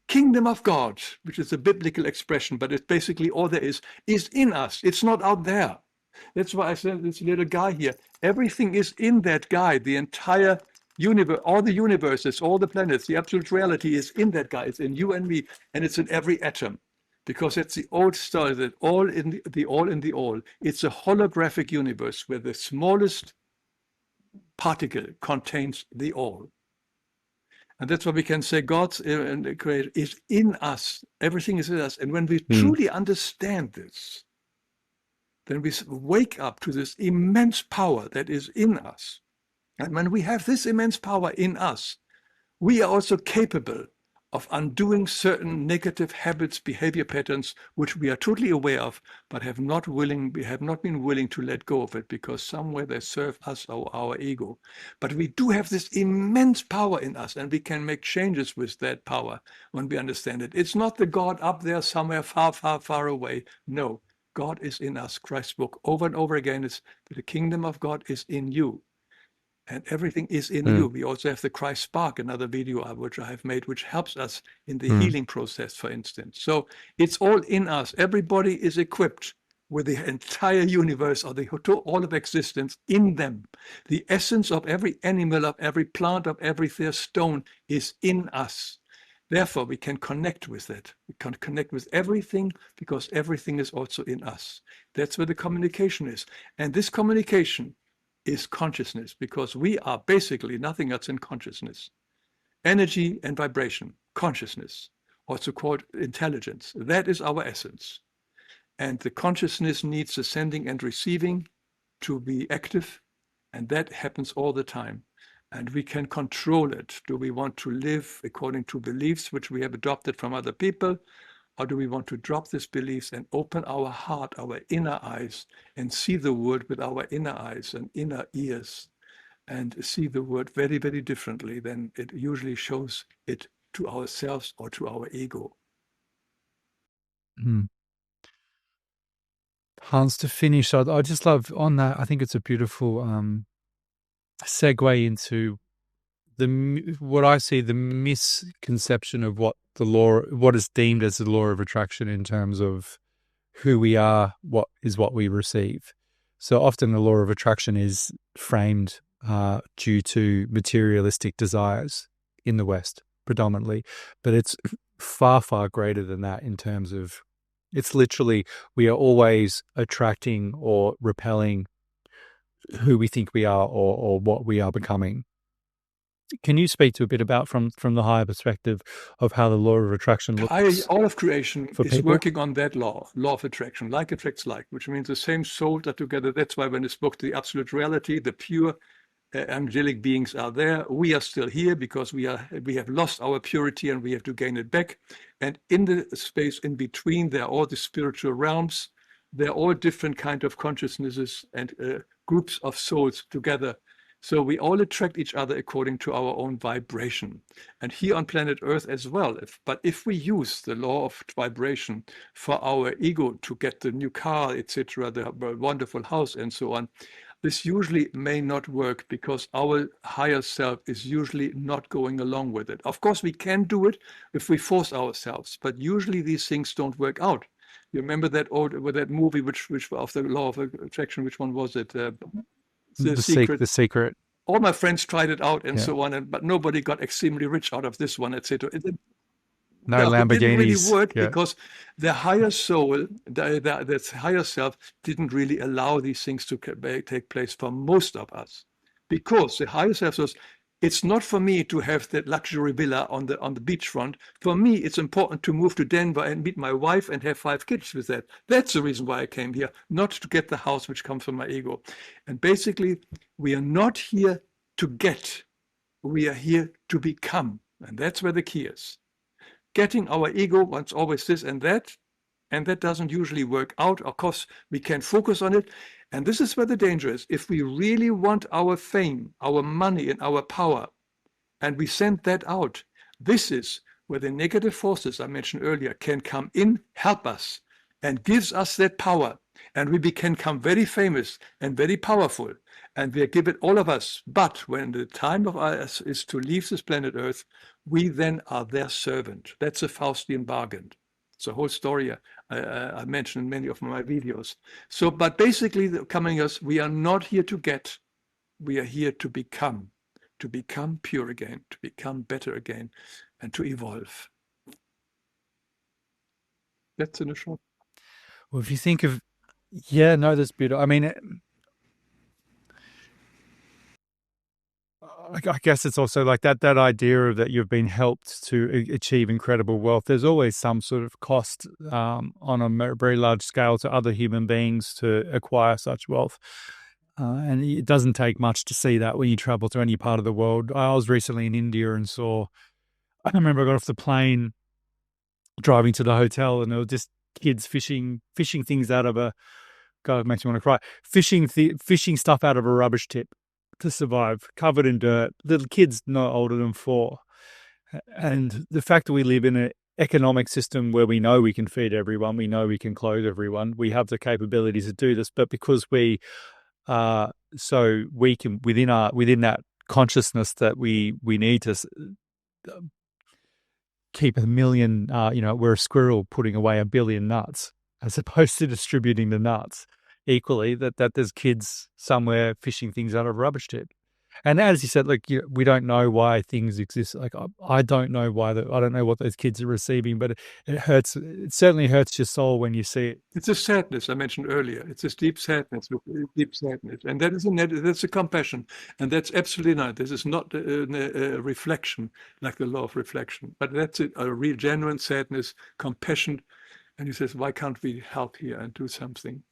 kingdom of God, which is a biblical expression, but it's basically all there is in us. It's not out there. That's why I said this little guy here. Everything is in that guy. The entire universe, all the universes, all the planets, the absolute reality is in that guy. It's in you and me, and it's in every atom. Because it's the old story that all in the all in the all. It's a holographic universe where the smallest particle contains the all. And that's why we can say God's creator is in us. Everything is in us. And when we truly understand this, then we wake up to this immense power that is in us. And when we have this immense power in us, we are also capable of undoing certain negative habits, behavior patterns, which we are totally aware of, but have not been willing to let go of it because somewhere they serve us or our ego. But we do have this immense power in us, and we can make changes with that power when we understand it. It's not the God up there somewhere far, far, far away. No, God is in us. Christ spoke over and over again is that the kingdom of God is in you. And everything is in you. We also have the Christ Spark, another video which I have made, which helps us in the healing process, for instance. So it's all in us. Everybody is equipped with the entire universe or all of existence in them. The essence of every animal, of every plant, of every stone is in us. Therefore, we can connect with it. We can connect with everything because everything is also in us. That's where the communication is. And this communication is consciousness, because we are basically nothing else than consciousness. Energy and vibration, consciousness, also called intelligence. That is our essence. And the consciousness needs the sending and receiving to be active, and that happens all the time. And we can control it. Do we want to live according to beliefs which we have adopted from other people? Or do we want to drop these beliefs and open our heart, our inner eyes, and see the world with our inner eyes and inner ears, and see the world very, very differently than it usually shows it to ourselves or to our ego? Hans, to finish, I just love on that. I think it's a beautiful segue into what I see the misconception of what is deemed as the law of attraction in terms of who we are, what we receive. So often the law of attraction is framed due to materialistic desires in the West predominantly, but it's far, far greater than that in terms of it's literally we are always attracting or repelling who we think we are or what we are becoming. Can you speak to a bit about from the higher perspective of how the law of attraction looks? All of creation is people? working on that law of attraction. Like attracts like, which means the same souls are together. That's why when it's spoke to the absolute reality, the pure angelic beings are there. We are still here because we have lost our purity and we have to gain it back. And in the space in between, there are all the spiritual realms. They're all different kind of consciousnesses and groups of souls together. So we all attract each other according to our own vibration. And here on planet Earth as well. But if we use the law of vibration for our ego to get the new car, etc., the wonderful house and so on, this usually may not work because our higher self is usually not going along with it. Of course, we can do it if we force ourselves, but usually these things don't work out. You remember that movie which of the law of attraction, which one was it? The Secret. All my friends tried it out and so on, but nobody got extremely rich out of this one, etc. No Lamborghinis. It didn't really work because the higher soul, the higher self, didn't really allow these things to take place for most of us, because the higher self says, it's not for me to have that luxury villa on the beachfront. For me, it's important to move to Denver and meet my wife and have 5 kids with that. That's the reason why I came here, not to get the house which comes from my ego. And basically, we are not here to get, we are here to become. And that's where the key is. Getting our ego wants always this and that doesn't usually work out. Of course, we can focus on it. And this is where the danger is. If we really want our fame, our money, and our power, and we send that out, this is where the negative forces I mentioned earlier can come in, help us, and gives us that power. And we can become very famous and very powerful. And we give it all of us. But when the time of us is to leave this planet Earth, we then are their servant. That's a Faustian bargain. It's a whole story I mentioned in many of my videos. So, but basically, coming us, we are not here to get, we are here to become pure again, to become better again, and to evolve. That's in a short. Well, if you think of, yeah, no, that's beautiful. I mean, I guess it's also like that idea of that you've been helped to achieve incredible wealth. There's always some sort of cost on a very large scale to other human beings to acquire such wealth. And it doesn't take much to see that when you travel to any part of the world. I was recently in India and I remember I got off the plane driving to the hotel and there were just kids fishing things out of God, it makes me want to cry, fishing stuff out of a rubbish tip to survive, covered in dirt, little kids no older than 4. And the fact that we live in an economic system where we know we can feed everyone, we know we can clothe everyone, we have the capabilities to do this, but because we so we can within that consciousness that we need to keep 1 million, we're a squirrel putting away 1 billion nuts as opposed to distributing the nuts equally, that there's kids somewhere fishing things out of a rubbish tip. And as you said, like, we don't know why things exist. Like, I don't know why I don't know what those kids are receiving, but it hurts. It certainly hurts your soul when you see it. It's a sadness I mentioned earlier. It's this deep sadness, and that's a compassion, and that's absolutely not. This is not a reflection like the law of reflection, but that's a real, genuine sadness, compassion. And he says, why can't we help here and do something?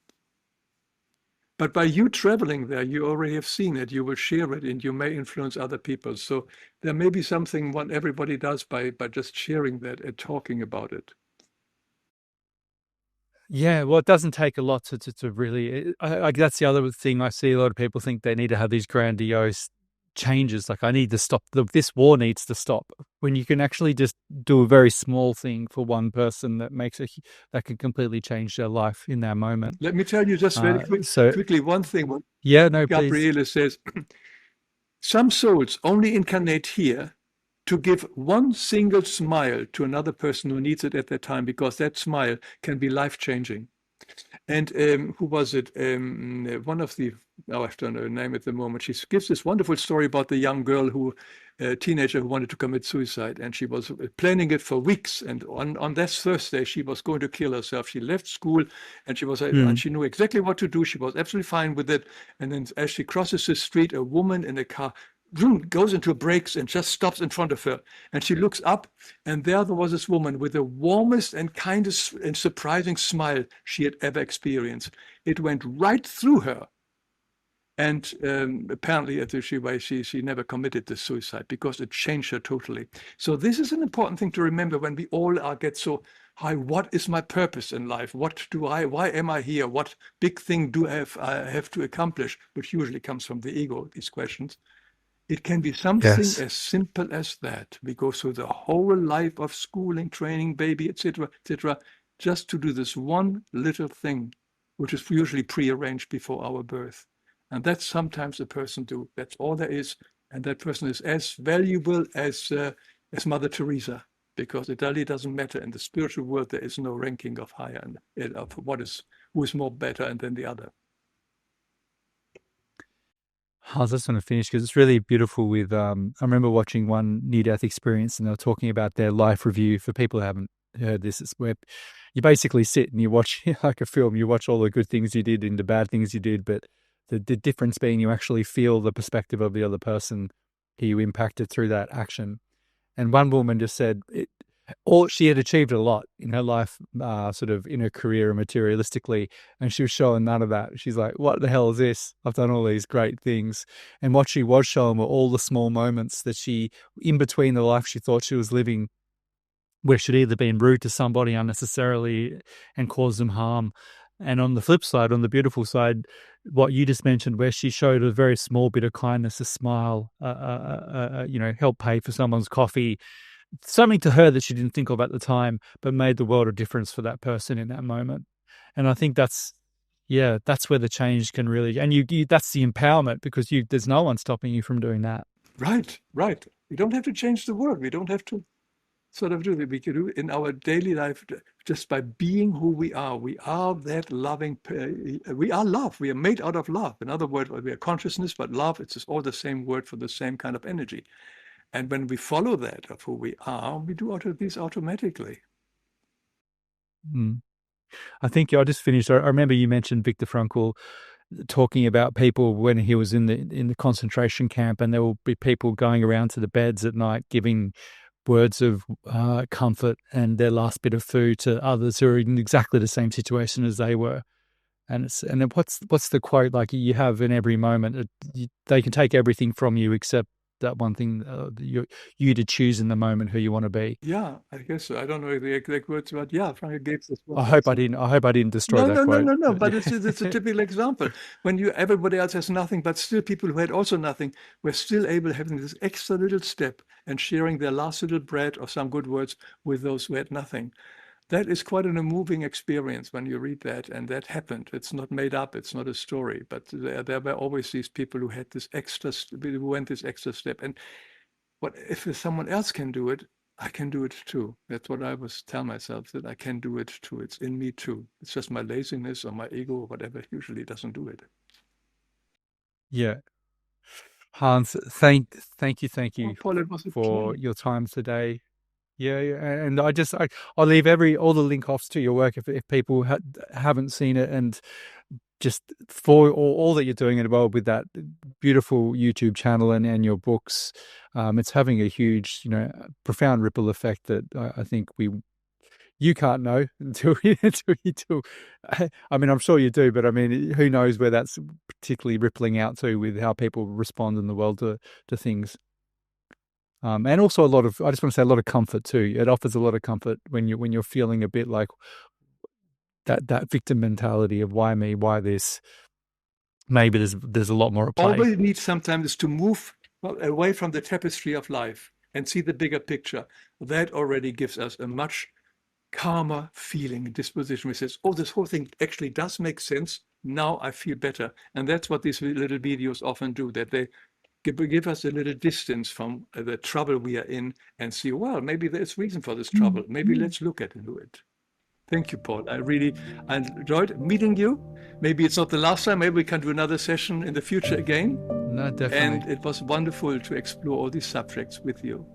But by you traveling there, you already have seen it, you will share it, and you may influence other people. So there may be something what everybody does by just sharing that and talking about it. Yeah, well, it doesn't take a lot to really. That's the other thing I see. A lot of people think they need to have these grandiose changes. Like, I need to stop. This war needs to stop. When you can actually just do a very small thing for one person that can completely change their life in that moment. Let me tell you just very quickly one thing. What Gabriele please. says, some souls only incarnate here to give one single smile to another person who needs it at that time, because that smile can be life-changing. And who was it? One of the, I don't know her name at the moment. She gives this wonderful story about the young girl a teenager who wanted to commit suicide, and she was planning it for weeks. And on that Thursday, she was going to kill herself. She left school, and and she knew exactly what to do. She was absolutely fine with it. And then as she crosses the street, a woman in a car goes into brakes and just stops in front of her. And she looks up, and there was this woman with the warmest and kindest and surprising smile she had ever experienced. It went right through her. And apparently, she never committed the suicide because it changed her totally. So this is an important thing to remember when we all get so high. What is my purpose in life? Why am I here? What big thing do I have to accomplish? Which usually comes from the ego, these questions. It can be something as simple as that. We go through the whole life of schooling, training, baby, etc., just to do this one little thing, which is usually prearranged before our birth. And that's sometimes a person do. That's all there is. And that person is as valuable as Mother Teresa, because it really doesn't matter. In the spiritual world, there is no ranking of higher and of who is more better than the other. I just want to finish because it's really beautiful with, I remember watching one near-death experience and they were talking about their life review. For people who haven't heard this, it's where you basically sit and you watch like a film, you watch all the good things you did and the bad things you did, but the difference being you actually feel the perspective of the other person who you impacted through that action. And one woman just said she had achieved a lot in her life, sort of in her career and materialistically, and she was showing none of that. She's like, what the hell is this? I've done all these great things. And what she was showing were all the small moments that in between the life she thought she was living, where she'd either been rude to somebody unnecessarily and caused them harm. And on the flip side, on the beautiful side, what you just mentioned, where she showed a very small bit of kindness, a smile, help pay for someone's coffee, something to her that she didn't think of at the time, but made the world of difference for that person in that moment. And I think that's where the change can really, and you that's the empowerment, because there's no one stopping you from doing that. Right. We don't have to change the world. We don't have to sort of do that. We can do it in our daily life just by being who we are. We are that loving, we are love. We are made out of love. In other words, we are consciousness, but love, it's all the same word for the same kind of energy. And when we follow that of who we are, we do these automatically. Mm. I think I just finished. I remember you mentioned Viktor Frankl talking about people when he was in the concentration camp, and there will be people going around to the beds at night giving words of comfort and their last bit of food to others who are in exactly the same situation as they were. And then what's the quote, like, you have in every moment? They can take everything from you except that one thing, you to choose in the moment who you want to be. Yeah, I guess so. I don't know the exact words, but yeah, Frank gave this one. I hope I didn't destroy No, that no, no, quote. no, no. But Yeah. it's a typical example. When everybody else has nothing, but still people who had also nothing were still able having this extra little step and sharing their last little bread or some good words with those who had nothing. That is quite an moving experience when you read that, and that happened. It's not made up. It's not a story, but there were always these people who had this extra, who went this extra step. And what if someone else can do it? I can do it too. That's what I was tell myself, that I can do it too. It's in me too. It's just my laziness or my ego or whatever usually doesn't do it. Yeah. Hans, thank Oh, you Paul, it was a for pleasure. your time today. Yeah, and I'll leave all the link offs to your work if people haven't seen it, and just for all that you're doing in the world with that beautiful YouTube channel and your books. It's having a huge, profound ripple effect that I think you can't know until you do. I mean, I'm sure you do, but I mean, who knows where that's particularly rippling out to with how people respond in the world to things. And also I just want to say a lot of comfort too. It offers a lot of comfort when you're feeling a bit like that victim mentality of why me, why this. Maybe there's a lot more at All play. we need sometimes is to move away from the tapestry of life and see the bigger picture. That already gives us a much calmer feeling and disposition, which says, oh, this whole thing actually does make sense. Now I feel better. And that's what these little videos often do, that they give us a little distance from the trouble we are in and see, well, maybe there's reason for this trouble. Maybe let's look into it. Thank you, Paul. I enjoyed meeting you. Maybe it's not the last time. Maybe we can do another session in the future again. No, definitely. And it was wonderful to explore all these subjects with you.